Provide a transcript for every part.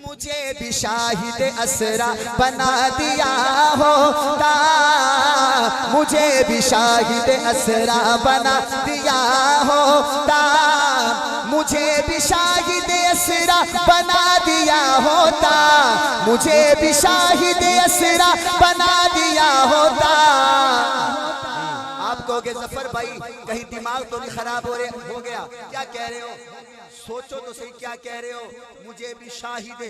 مجھے بھی شاہد اسرا بنا دیا ہوتا، مجھے بھی شاہد اسرا بنا دیا ہوتا، مجھے بھی شاہد اسرا بنا دیا ہوتا، مجھے بھی شاہد اسرا بنا دیا ہوتا۔ آپ کہو گے ظفر بھائی کہیں دماغ تو نہیں خراب ہو گیا، کیا کہہ رہے ہو؟ سوچو تو صحیح کیا کہہ رہے ہو؟ مجھے بھی شاہد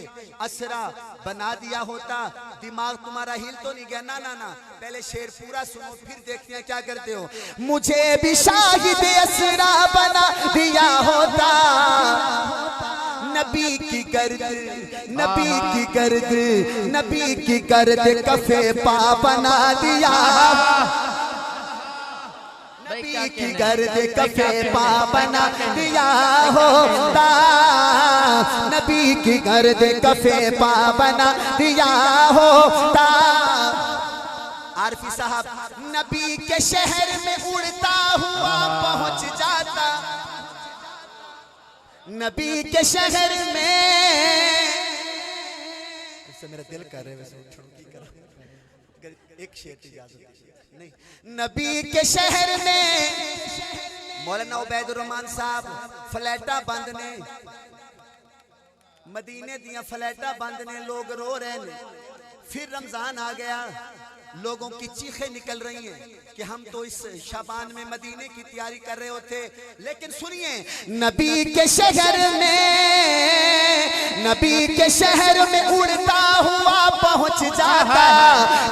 اسرا بنا دیا ہوتا، دماغ تمہارا ہل تو نہیں گیا؟ نا نا نا، پہلے شعر پورا سنو پھر دیکھتے ہیں کیا کرتے ہو۔ مجھے بھی شاہد اسرا بنا دیا ہوتا، نبی کی گرد، نبی کی گرد، نبی کی گرد کفے پا بنا دیا، نبی کی گرد کفے پا بنا دیا ہوتا، نبی کی گرد کفے پا بنا دیا ہوتا۔ عارفی صاحب نبی کے شہر میں اڑتا ہوا پہنچ جاتا، نبی کے شہر میں، اس سے میرا دل کر رہے ویسے اٹھڑوں کی کرا، ایک شعر کی اجازت نہیں۔ نبی کے شہر میں مولانا عبید الرحمن صاحب فلیٹا بند نے، مدینے دیا فلیٹا بند نے، لوگ رو رہے ہیں۔ پھر رمضان آ گیا، لوگوں کی چیخیں نکل رہی ہیں کہ ہم تو اس شعبان میں مدینے کی تیاری کر رہے ہوتے، لیکن سنیے نبی کے شہر میں، نبی کے شہر میں اڑتا ہوا پہنچ جاتا،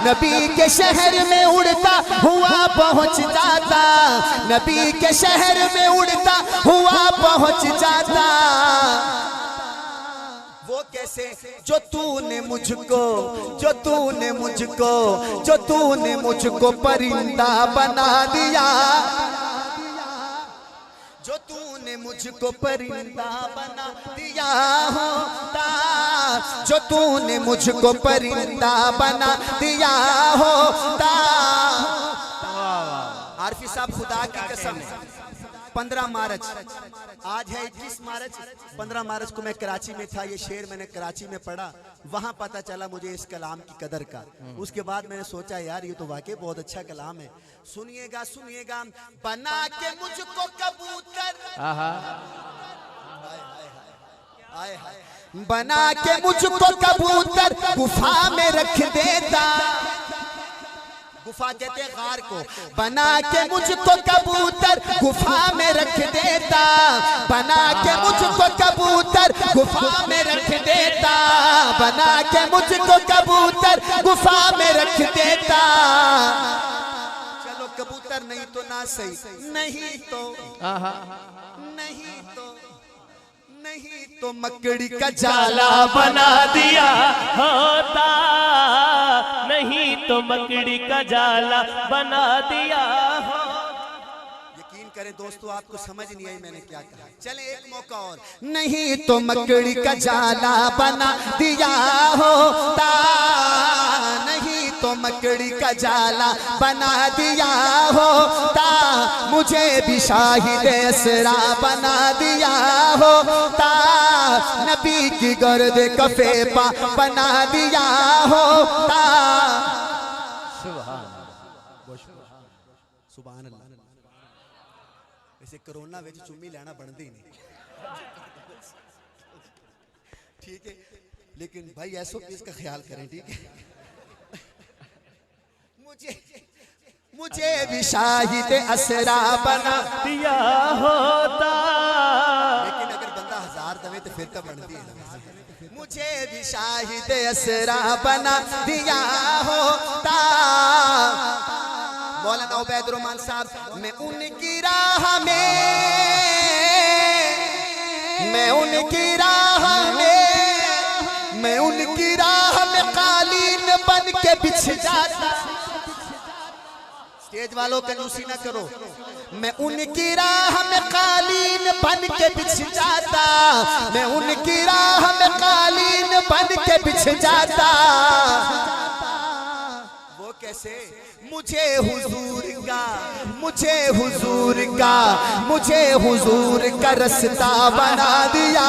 نبی کے شہر میں اڑتا ہوا پہنچ جاتا، نبی کے شہر میں اڑتا ہوا پہنچ جاتا۔ وہ کیسے؟ جو تو نے مجھ کو، جو تو نے مجھ کو، جو تو نے مجھ کو پرندہ بنا دیا، جو تو نے مجھ کو پرندہ بنا دیا ہوتا، جو تو نے مجھ کو پرندہ بنا دیا ہوتا۔ عارفی صاحب خدا کی قسم 15 مارچ، آج ہے 21 مارچ، 15 مارچ کو میں کراچی میں تھا، یہ شعر میں نے کراچی میں پڑھا، وہاں پتہ چلا مجھے اس کلام کی قدر کا۔ اس کے بعد میں نے سوچا یار یہ تو واقعی بہت اچھا کلام ہے، سنیے گا سنیے گا۔ بنا کے مجھ کو کبوتر، بنا کے مجھ کو کبوتر گفا میں رکھ دیتا، گفا کہتے ہیں غار کو، بنا کے مجھ کو کبوتر گفا میں رکھ دیتا، بنا کے مجھ کو کبوتر گفا میں رکھ دیتا، بنا کے مجھ کو کبوتر گفا میں رکھ دیتا۔ چلو کبوتر نہیں تو نہ صحیح، نہیں تو نہیں تو نہیں تو مکڑی کا جالا بنا دیا ہوتا، نہیں تو مکڑی کا جالا بنا دیا ہوتا۔ یقین کریں دوستو آپ کو سمجھ نہیں آئی میں نے کیا کہا، چلیں ایک موقع اور۔ نہیں تو مکڑی کا جالا بنا دیا ہوتا، نہیں تو مکڑی کا جالا بنا دیا ہوتا، مجھے بھی شاہد اسرا بنا دیا ہوتا، نبی کی گرد کفے پا بنا دیا ہوتا۔ سبحان اللہ۔ ویسے کرونا ویچ چمی لینا بڑھتی نہیں، ٹھیک ہے، لیکن بھائی ایسو پیس کا خیال کریں، ٹھیک ہے۔ مجھے بھی شاہد اسرا بنا دیا ہوتا، لیکن اگر بندہ 1000 دوے تو پھر تو بڑھتی ہے۔ مجھے بھی شاہد اسرا بنا دیا ہوتا۔ مولانا عبید الرحمن صاحب میں ان کی راہ میں، میں ان کی راہ میں، میں ان کی راہ میں قالین بن کے بچھ جاتا۔ اسٹیج والوں کنجوسی نہ کرو، میں ان کی راہ میں قالین بن کے بچھ جاتا، میں ان کی راہ میں قالین بن کے بچھ جاتا۔ وہ کیسے؟ مجھے حضور کا، مجھے حضور کا، مجھے حضور کا رستہ بنا دیا،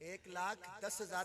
1,10,000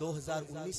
2019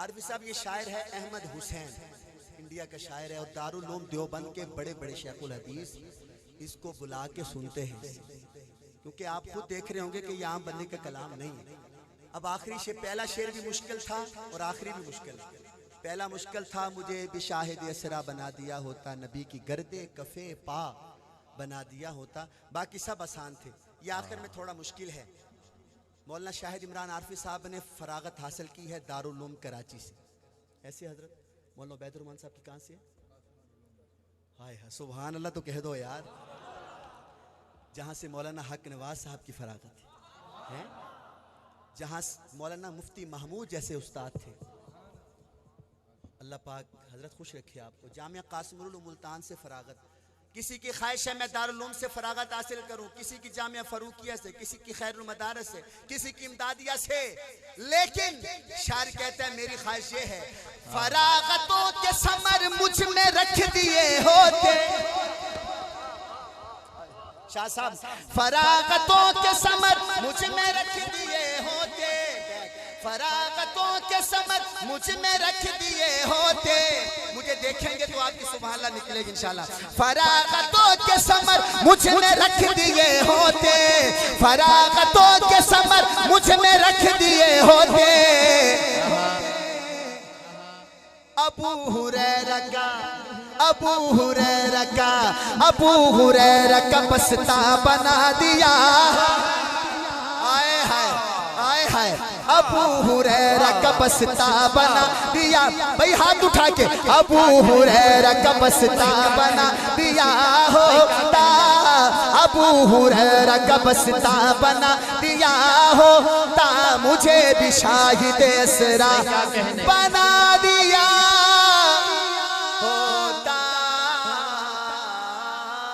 عارفی صاحب یہ شاعر ہے احمد حسین، انڈیا کا شاعر ہے، اور دارالعلوم دیوبند کے بڑے بڑے شیخ الحدیث اس کو بلا کے سنتے ہیں، کیونکہ آپ خود دیکھ رہے ہوں گے کہ یہ عام بندے کا کلام نہیں ہے۔ اب آخری شعر، پہلا شعر بھی مشکل تھا اور آخری بھی مشکل ہے۔ پہلا مشکل تھا، مجھے بھی شاہد اسرا بنا دیا ہوتا، نبی کی گردے کفے پا بنا دیا ہوتا، باقی سب آسان تھے۔ یہ آخر میں تھوڑا مشکل ہے۔ مولانا شاہد عمران عارفی صاحب نے فراغت حاصل کی ہے دارالعلوم کراچی سے، ایسے حضرت مولانا عبید الرحمان صاحب کی کہاں سے ہے؟ ہائے ہائے سبحان اللہ تو کہہ دو یار، جہاں سے مولانا حق نواز صاحب کی فراغت ہے، جہاں مولانا مفتی محمود جیسے استاد تھے۔ اللہ پاک حضرت خوش رکھے آپ کو۔ جامعہ قاسم العلوم ملتان سے فراغت، کسی کی خواہش ہے میں دارالعلوم سے فراغت حاصل کروں، کسی کی جامعہ فاروقیہ سے، کسی کی خیر المدارس سے، کسی کی امدادیہ سے، لیکن شاعر کہتا ہے میری خواہش یہ ہے فراغتوں کے ثمر مجھ میں رکھ دیے ہوتے، شاہ صاحب فراغتوں کے ثمر مجھ میں رکھ دیے ہوتے، فراغتوں کے ثمر مجھ میں رکھ دیے ہوتے، مجھے دیکھیں گے تو آپ کی سبحان اللہ نکلے گی انشاءاللہ۔ فراغتوں کے ثمر مجھ میں رکھ دیے ہوتے، فراغتوں کے ثمر مجھ میں رکھ دیے ہوتے، ابو ہریرہ کا ابو ہریرہ کا ابو ہریرہ کا بستہ بنا دیا، آئے ہائے آئے ہائے ابو ہریرہ کا بستہ بنا دیا، بھئی ہاتھ اٹھا کے ابو ہریرہ کا بستہ بنا دیا ہوتا، ابو ہریرہ کا بستہ بنا دیا ہوتا، مجھے بھی شاہد اسرا بنا